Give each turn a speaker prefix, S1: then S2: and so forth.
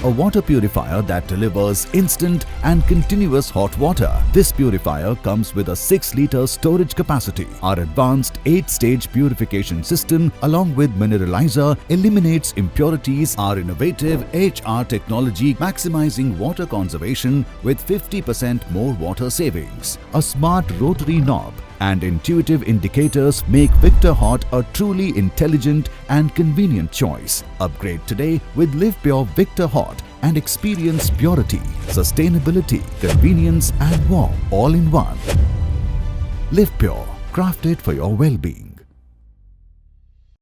S1: a water purifier that delivers instant and continuous hot water. This purifier comes with a 6-liter storage capacity. Our advanced 8-stage purification system along with mineralizer eliminates impurities. Our innovative HR technology maximizing water conservation with 50% more water savings. A smart rotary knob and intuitive indicators make Victor Hot a truly intelligent and convenient choice. Upgrade today with Livpure Victor Hot and experience purity, sustainability, convenience and warmth all in one. Livpure, crafted for your well-being.